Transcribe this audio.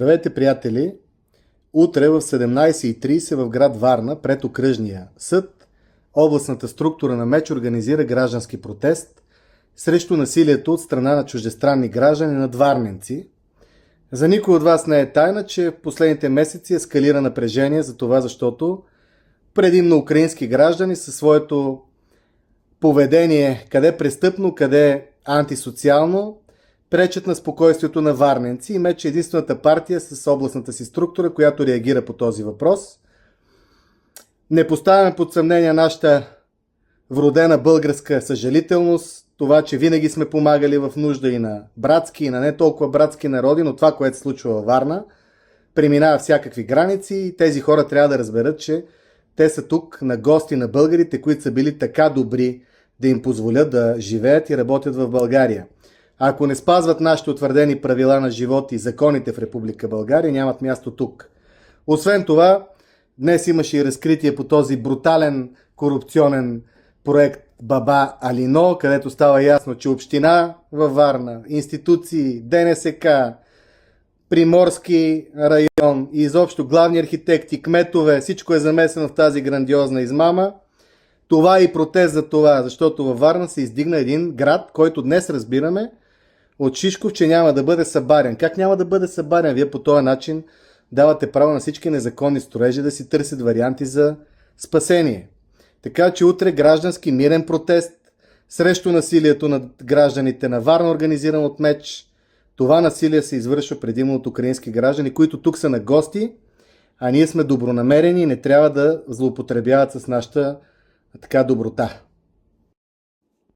Здравейте, приятели! Утре в 17:30 в град Варна, пред окръжния съд, областната структура на МЕЧ организира граждански протест срещу насилието от страна на чуждестранни граждани над варненци. За никой от вас не е тайна, че в последните месеци ескалира напрежение за това, защото предимно украински граждани със своето поведение, къде престъпно, къде антисоциално, пречат на спокойствието на варненци и МЕЧ е единствената партия с областната си структура, която реагира по този въпрос. Не поставяме под съмнение нашата вродена българска съжалителност, това, че винаги сме помагали в нужда и на братски, и на не толкова братски народи, но това, което се случва във Варна, преминава всякакви граници и тези хора трябва да разберат, че те са тук на гости на българите, които са били така добри да им позволят да живеят и работят в България. Ако не спазват нашите утвърдени правила на живот и законите в Република България, нямат място тук. Освен това, днес имаше и разкритие по този брутален корупционен проект Баба Алино, където става ясно, че община във Варна, институции, ДНСК, Приморски район и изобщо главни архитекти, кметове, всичко е замесено в тази грандиозна измама. Това е и протест за това, защото във Варна се издигна един град, който днес разбираме от Шишков, че няма да бъде събарен. Как няма да бъде събарен? Вие по този начин давате право на всички незаконни строежи да си търсят варианти за спасение. Така че утре граждански мирен протест срещу насилието над гражданите на Варна, организиран от МЕЧ. Това насилие се извършва предимно от украински граждани, които тук са на гости, а ние сме добронамерени и не трябва да злоупотребяват с нашата доброта.